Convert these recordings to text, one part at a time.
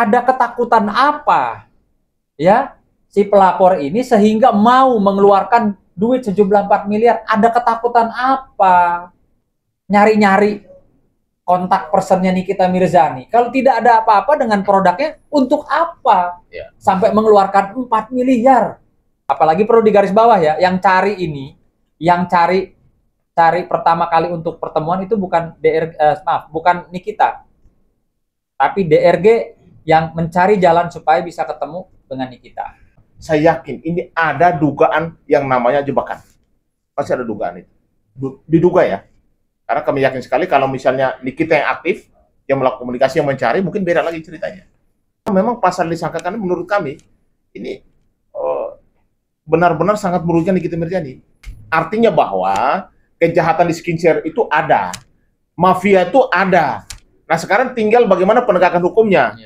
ada ketakutan apa ya si pelapor ini sehingga mau mengeluarkan duit sejumlah 4 miliar? Ada ketakutan apa? Nyari-nyari kontak personnya Nikita Mirzani. Kalau tidak ada apa-apa dengan produknya, untuk apa? Ya. Sampai mengeluarkan 4 miliar. Apalagi perlu digaris bawah ya, yang cari ini, yang cari pertama kali untuk pertemuan itu bukan bukan Nikita. Tapi DRG yang mencari jalan supaya bisa ketemu dengan Nikita. Saya yakin ini ada dugaan yang namanya jebakan. Pasti ada dugaan itu. Diduga ya. Karena kami yakin sekali kalau misalnya Nikita yang aktif, yang melakukan komunikasi, yang mencari, mungkin beda lagi ceritanya. Memang pasal disangkakan menurut kami, ini benar-benar sangat merugikan Nikita Mirzani. Artinya bahwa kejahatan di skincare itu ada. Mafia itu ada. Nah sekarang tinggal bagaimana penegakan hukumnya.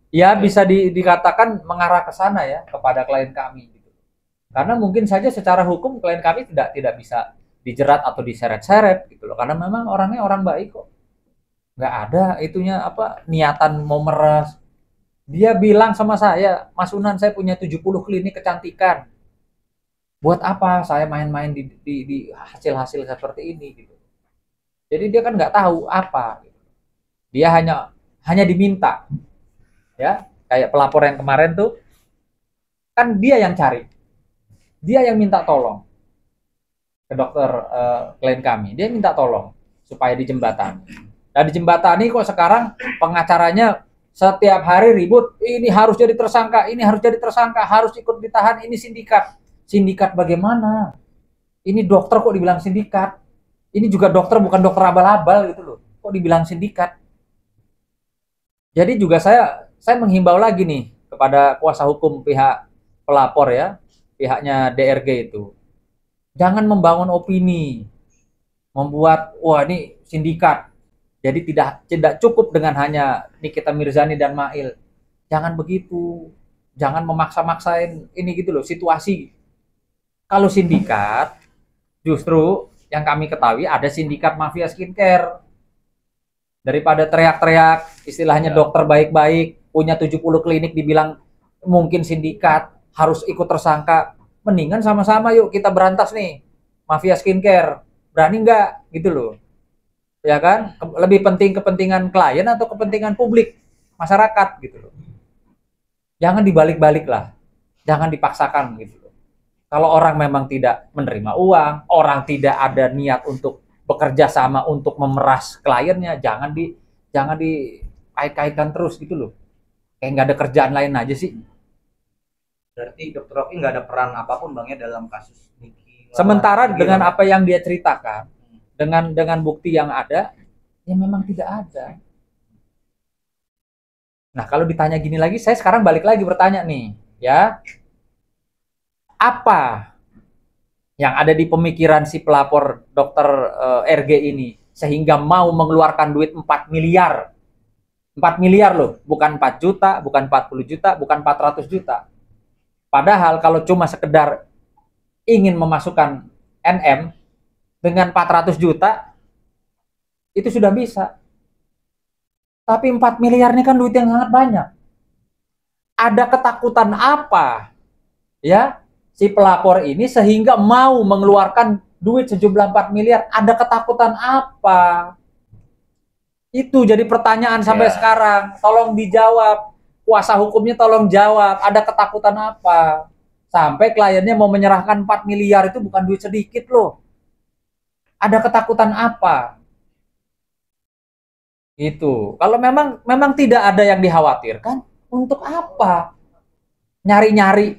Ya bisa dikatakan mengarah ke sana ya, kepada klien kami. Karena mungkin saja secara hukum klien kami tidak bisa dijerat atau diseret-seret gitu loh. Karena memang orangnya orang baik kok. Nggak ada itunya niatan mau meres. Dia bilang sama saya, Mas Unan, saya punya 70 klinik kecantikan. Buat apa saya main-main di hasil-hasil seperti ini gitu. Jadi dia kan nggak tahu apa. Gitu. Dia hanya diminta. Ya, kayak pelapor yang kemarin tuh kan dia yang cari. Dia yang minta tolong ke dokter klien kami. Dia minta tolong supaya dijembatani. Nah dijembatani kok sekarang pengacaranya setiap hari ribut. Ini harus jadi tersangka, ini harus jadi tersangka, harus ikut ditahan. Ini sindikat. Sindikat bagaimana? Ini dokter kok dibilang sindikat? Ini juga dokter bukan dokter abal-abal gitu loh. Kok dibilang sindikat? Jadi juga saya menghimbau lagi nih kepada kuasa hukum pihak pelapor ya. Pihaknya DRG itu jangan membangun opini membuat wah ini sindikat jadi tidak cukup dengan hanya Nikita Mirzani dan Mail. Jangan begitu, jangan memaksa-maksain ini gitu loh situasi. Kalau sindikat justru yang kami ketahui ada sindikat mafia skincare. Daripada teriak-teriak istilahnya dokter baik-baik punya 70 klinik dibilang mungkin sindikat harus ikut tersangka, mendingan sama-sama yuk kita berantas nih mafia skincare. Berani nggak gitu loh ya kan? Lebih penting kepentingan klien atau kepentingan publik masyarakat gitu loh. Jangan dibalik-balik lah, jangan dipaksakan gitu loh. Kalau orang memang tidak menerima uang, orang tidak ada niat untuk bekerja sama untuk memeras kliennya, jangan dikait-kaitkan terus gitu loh. Kayak nggak ada kerjaan lain aja sih. Berarti Dr. Oki nggak ada peran apapun bang ya dalam kasus Niki. Sementara dengan apa yang dia ceritakan, dengan bukti yang ada, ya memang tidak ada. Nah kalau ditanya gini lagi, saya sekarang balik lagi bertanya nih, ya apa yang ada di pemikiran si pelapor dokter RG ini sehingga mau mengeluarkan duit 4 miliar, 4 miliar loh, bukan 4 juta, bukan 40 juta, bukan 400 juta. Padahal kalau cuma sekedar ingin memasukkan NM dengan 400 juta itu sudah bisa. Tapi 4 miliar ini kan duit yang sangat banyak. Ada ketakutan apa ya si pelapor ini sehingga mau mengeluarkan duit sejumlah 4 miliar? Ada ketakutan apa? Itu jadi pertanyaan sampai sekarang. Tolong dijawab. Kuasa hukumnya tolong jawab, ada ketakutan apa? Sampai kliennya mau menyerahkan 4 miliar itu bukan duit sedikit loh. Ada ketakutan apa? Itu. Kalau memang tidak ada yang dikhawatirkan, untuk apa? Nyari-nyari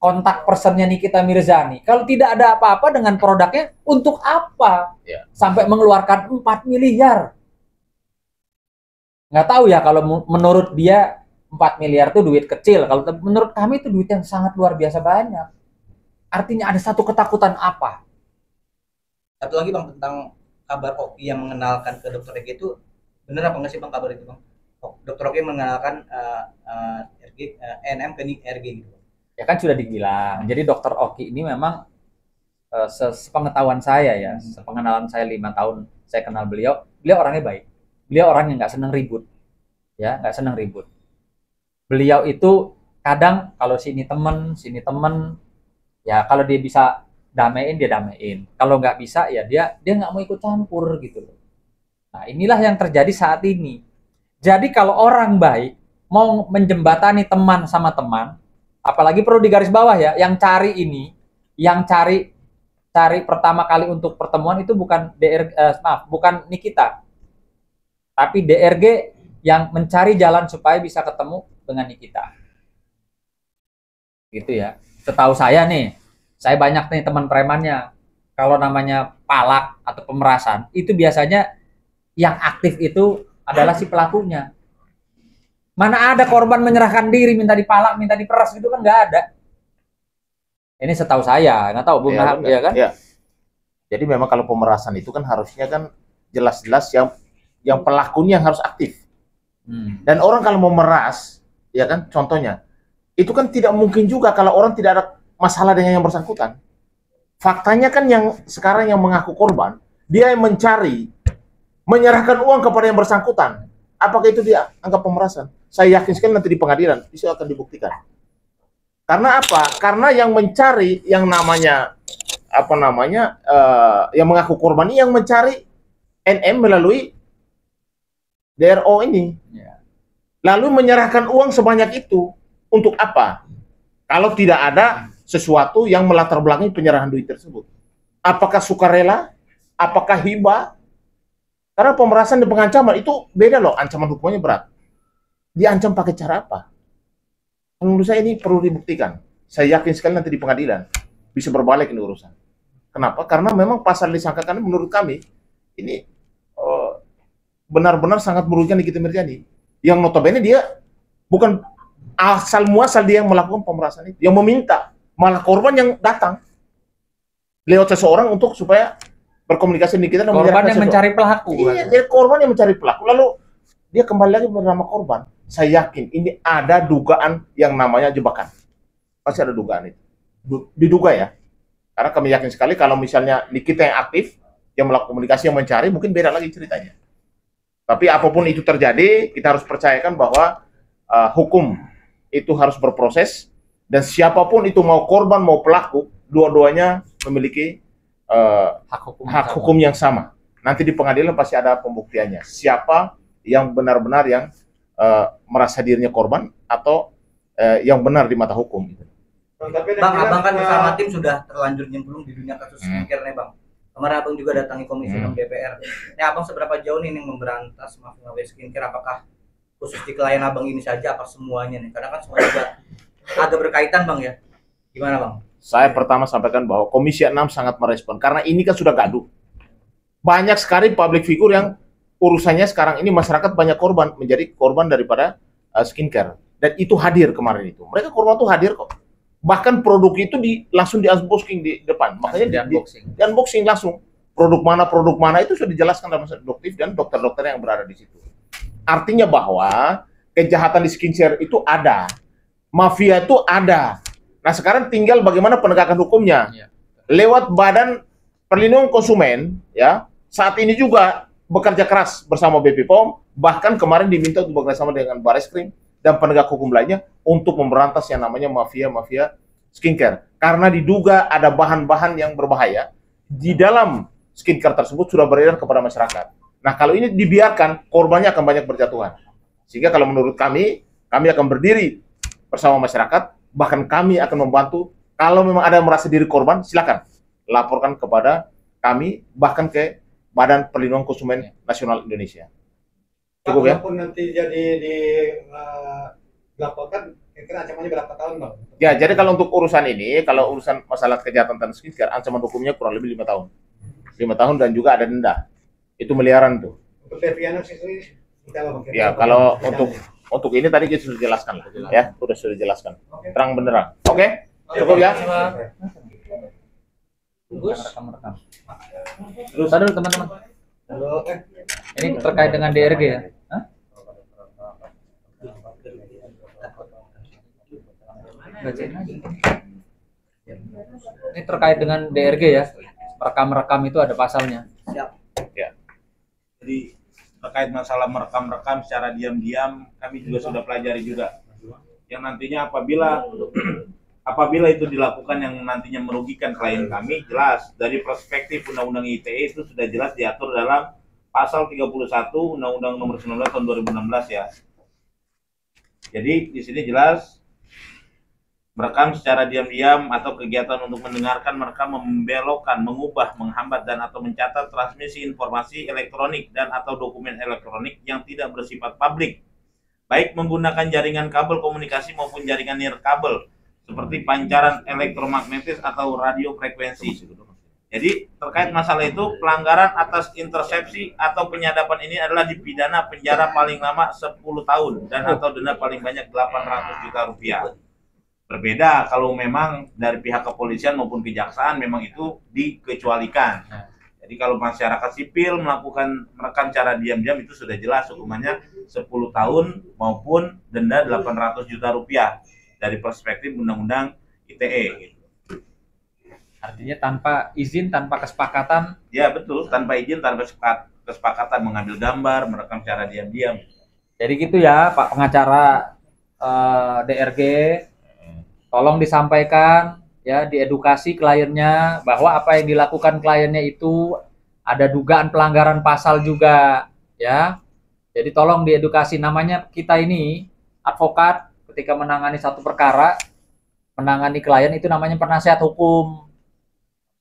kontak personnya Nikita Mirzani. Kalau tidak ada apa-apa dengan produknya, untuk apa? Sampai mengeluarkan 4 miliar. Nggak tahu ya kalau menurut dia 4 miliar itu duit kecil. Kalau menurut kami itu duit yang sangat luar biasa banyak. Artinya ada satu ketakutan apa? Satu lagi bang tentang kabar Oki yang mengenalkan ke dokter Oki itu benar apa nggak sih bang kabar itu bang? Dokter Oki mengenalkan NM ke RG gitu. Ya kan sudah dibilang. Jadi dokter Oki ini memang sepengetahuan saya ya, sepengenalan saya 5 tahun saya kenal beliau beliau orangnya baik. Beliau orang yang nggak senang ribut, ya nggak senang ribut. Beliau itu kadang kalau sini temen, ya kalau dia bisa damein dia damein. Kalau nggak bisa ya dia nggak mau ikut campur gitu loh. Nah inilah yang terjadi saat ini. Jadi kalau orang baik mau menjembatani teman sama teman, apalagi perlu digaris bawah ya, yang cari ini, yang cari pertama kali untuk pertemuan itu bukan bukan Nikita, tapi DRG yang mencari jalan supaya bisa ketemu dengan Nikita. Gitu ya. Setahu saya nih, saya banyak nih teman premannya. Kalau namanya palak atau pemerasan, itu biasanya yang aktif itu adalah si pelakunya. Mana ada korban menyerahkan diri, minta dipalak, minta diperas gitu kan nggak ada. Ini setahu saya, nggak tahu Bung Nahab, ya kan? Ya. Jadi memang kalau pemerasan itu kan harusnya kan jelas-jelas yang pelakunya yang harus aktif. Dan orang kalau mau meras, ya kan, contohnya, itu kan tidak mungkin juga kalau orang tidak ada masalah dengan yang bersangkutan. Faktanya kan yang sekarang yang mengaku korban, dia yang mencari, menyerahkan uang kepada yang bersangkutan. Apakah itu dia anggap pemerasan? Saya yakin sekali nanti di pengadilan itu akan dibuktikan. Karena apa? Karena yang mencari yang namanya yang mengaku korban ini yang mencari NM melalui DRO ini. Lalu menyerahkan uang sebanyak itu untuk apa? Kalau tidak ada sesuatu yang melatar belakangi penyerahan duit tersebut. Apakah sukarela? Apakah hibah? Karena pemerasan dan pengancaman itu beda loh, ancaman hukumnya berat. Diancam pakai cara apa? Menurut saya ini perlu dibuktikan. Saya yakin sekali nanti di pengadilan bisa berbalik ini urusan. Kenapa? Karena memang pasal disangkakan menurut kami ini benar-benar sangat merugikan Nikita Mirzani. Yang notabene dia bukan asal muasal dia yang melakukan pemerasan itu, yang meminta, malah korban yang datang lewat seseorang untuk supaya berkomunikasi dengan kita dan korban yang mencari pelaku. Iya, jadi korban yang mencari pelaku. Lalu dia kembali lagi bernama korban. Saya yakin ini ada dugaan yang namanya jebakan. Pasti ada dugaan itu. Diduga ya. Karena kami yakin sekali kalau misalnya Nikita yang aktif, yang melakukan komunikasi, yang mencari, mungkin beda lagi ceritanya. Tapi apapun itu terjadi, kita harus percayakan bahwa hukum itu harus berproses, dan siapapun itu mau korban mau pelaku, dua-duanya memiliki hak hukum yang sama. Nanti di pengadilan pasti ada pembuktiannya. Siapa yang benar-benar yang merasa dirinya korban atau yang benar di mata hukum. Bang, abang kan bersama tim sudah terlanjur nyemplung di dunia kasus skincare nih bang. Kemarin abang juga datangi Komisi 6 DPR. Ini abang seberapa jauh nih memberantas mafia skincare? Apakah khusus di klien abang ini saja, apa semuanya nih? Karena kan semua juga agak berkaitan bang ya. Gimana bang? Saya pertama sampaikan bahwa Komisi 6 sangat merespon karena ini kan sudah gaduh. Banyak sekali public figure yang urusannya sekarang ini masyarakat banyak korban, menjadi korban daripada skincare. Dan itu hadir kemarin itu. Mereka korban tuh hadir kok. Bahkan produk itu langsung di unboxing di depan. Makanya di unboxing langsung. Produk mana itu sudah dijelaskan dalam dokter dan dokter-dokter yang berada di situ. Artinya bahwa kejahatan di skincare itu ada. Mafia itu ada. Nah, sekarang tinggal bagaimana penegakan hukumnya. Lewat Badan Perlindungan Konsumen, ya. Saat ini juga bekerja keras bersama BP POM, bahkan kemarin diminta untuk bekerjasama dengan Bareskrim dan penegak hukum lainnya untuk memberantas yang namanya mafia skincare. Karena diduga ada bahan-bahan yang berbahaya di dalam skincare tersebut sudah beredar kepada masyarakat. Nah, kalau ini dibiarkan, korbannya akan banyak berjatuhan. Sehingga kalau menurut kami akan berdiri bersama masyarakat, bahkan kami akan membantu. Kalau memang ada yang merasa diri korban, silakan laporkan kepada kami, bahkan ke Badan Perlindungan Konsumen Nasional Indonesia. Cukup ya? Walaupun nanti jadi dilaporkan, kira-kira ancamannya berapa tahun bang? Ya, jadi kalau untuk urusan ini, kalau urusan masalah kejahatan tentang skincare, ancaman hukumnya kurang lebih 5 tahun. 5 tahun dan juga ada denda. Itu miliaran tuh. Untuk Deviana sendiri, ya kalau untuk ini tadi kita sudah jelaskan lah, ya, sudah jelaskan. Terang benderang. Oke? Cukup ya? Rekam. Terus ada teman-teman. Ini terkait dengan DRG ya? Hah? Bacain aja. Ini terkait dengan DRG ya. Rekam-rekam itu ada pasalnya. Siap. Ya. Jadi terkait masalah merekam-rekam secara diam-diam, kami juga sudah pelajari juga. Yang nantinya apabila itu dilakukan yang nantinya merugikan klien kami, jelas dari perspektif Undang-Undang ITE itu sudah jelas diatur dalam pasal 31 Undang-Undang Nomor 19 Tahun 2016 ya. Jadi di sini jelas merekam secara diam-diam atau kegiatan untuk mendengarkan, merekam, membelokkan, mengubah, menghambat dan atau mencatat transmisi informasi elektronik dan atau dokumen elektronik yang tidak bersifat publik, baik menggunakan jaringan kabel komunikasi maupun jaringan nirkabel seperti pancaran elektromagnetis atau radio frekuensi. Jadi terkait masalah itu, pelanggaran atas intersepsi atau penyadapan ini adalah dipidana penjara paling lama 10 tahun dan atau denda paling banyak 800 juta rupiah. Berbeda kalau memang dari pihak kepolisian maupun kejaksaan memang itu dikecualikan. Jadi kalau masyarakat sipil melakukan merekam cara diam-diam itu sudah jelas hukumannya 10 tahun maupun denda 800 juta rupiah dari perspektif Undang-Undang ITE. Gitu. Artinya tanpa izin, tanpa kesepakatan. Ya betul, tanpa izin, tanpa kesepakatan mengambil gambar, merekam cara diam-diam. Jadi gitu ya Pak pengacara DRG, tolong disampaikan ya, diedukasi kliennya bahwa apa yang dilakukan kliennya itu ada dugaan pelanggaran pasal juga ya. Jadi tolong diedukasi, namanya kita ini advokat ketika menangani satu perkara, menangani klien itu namanya penasihat hukum.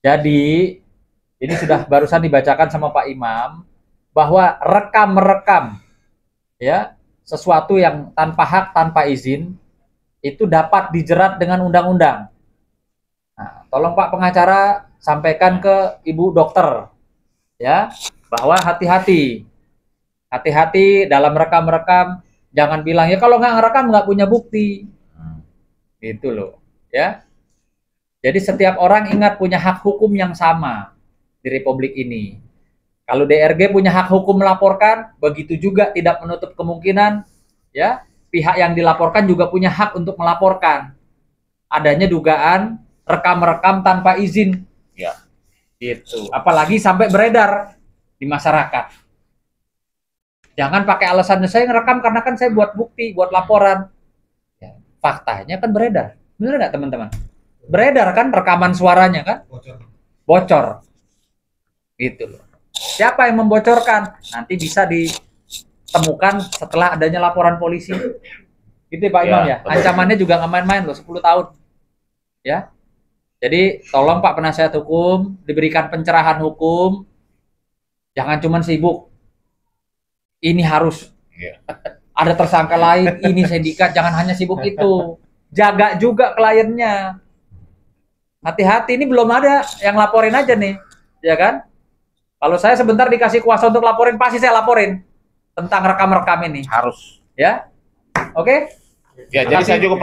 Jadi ini sudah barusan dibacakan sama Pak Imam bahwa rekam-merekam ya sesuatu yang tanpa hak, tanpa izin itu dapat dijerat dengan undang-undang. Nah, tolong Pak pengacara sampaikan ke Ibu dokter ya bahwa hati-hati dalam rekam-rekam. Jangan bilang ya kalau nggak ngerekam nggak punya bukti, gitu loh ya. Jadi setiap orang ingat punya hak hukum yang sama di Republik ini. Kalau DRG punya hak hukum melaporkan, begitu juga tidak menutup kemungkinan ya pihak yang dilaporkan juga punya hak untuk melaporkan adanya dugaan rekam-rekam tanpa izin. Ya. Gitu. Apalagi sampai beredar di masyarakat. Jangan pakai alasan saya ngerekam karena kan saya buat bukti, buat laporan. Ya, faktanya kan beredar. Benar nggak teman-teman? Beredar kan rekaman suaranya kan? Bocor. Gitu loh. Siapa yang membocorkan? Nanti bisa ditemukan setelah adanya laporan polisi. Gitu ya Pak Imam ya. Ancamannya juga nggak main-main loh, 10 tahun. Ya. Jadi tolong Pak penasihat hukum diberikan pencerahan hukum. Jangan cuma sibuk. Ini harus ada tersangka lain, ini sindikat, jangan hanya sibuk itu. Jaga juga kliennya. Hati-hati, ini belum ada yang laporin aja nih, ya kan? Kalau saya sebentar dikasih kuasa untuk laporin, pasti saya laporin tentang rekam-rekam ini. Harus. Ya, oke? Ya, jadi saya juga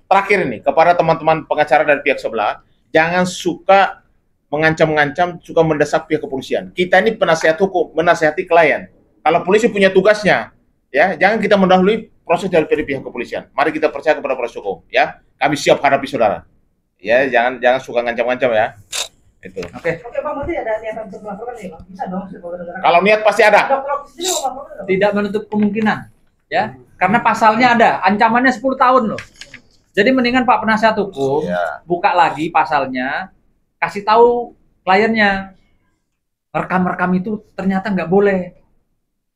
terakhir ini kepada teman-teman pengacara dari pihak sebelah, jangan suka mengancam-ngancam, suka mendesak pihak kepolisian. Kita ini penasihat hukum, menasihati klien. Kalau polisi punya tugasnya, ya jangan kita mendahului proses dari pihak kepolisian. Mari kita percaya kepada proses hukum, ya. Kami siap hadapi saudara. Ya, jangan suka ngancam-ngancam ya. Itu. Oke. Oke Bang, berarti ada niatan untuk melaporkan ya Bang? Bisa dong. Kalau niat pasti ada. Dokter sendiri mau melaporkan dong? Tidak menutup kemungkinan, ya. Karena pasalnya ada, ancamannya 10 tahun loh. Jadi mendingan Pak penasihat hukum buka lagi pasalnya, kasih tahu kliennya. Rekam-rekam itu ternyata nggak boleh.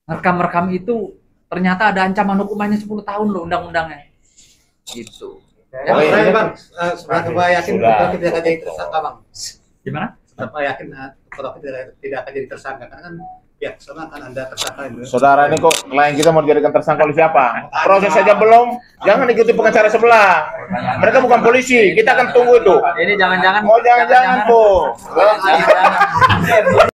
Rekam-rekam itu ternyata ada ancaman hukumannya 10 tahun loh undang-undangnya. Gitu. Ya, Bang, seberapa yakin Dokter tidak akan jadi tersangka, Bang? Gimana? Seberapa yakin Dokter tidak akan jadi tersangka? Karena kan pihak sana kan Anda tersangka. Saudara ini kok klien kita mau dijadikan tersangka oleh siapa? Proses saja belum, jangan ikuti pengacara sebelah. Mereka bukan polisi, kita akan tunggu itu. Ini jangan-jangan. Oh jangan-jangan, Bu. Jangan-jangan.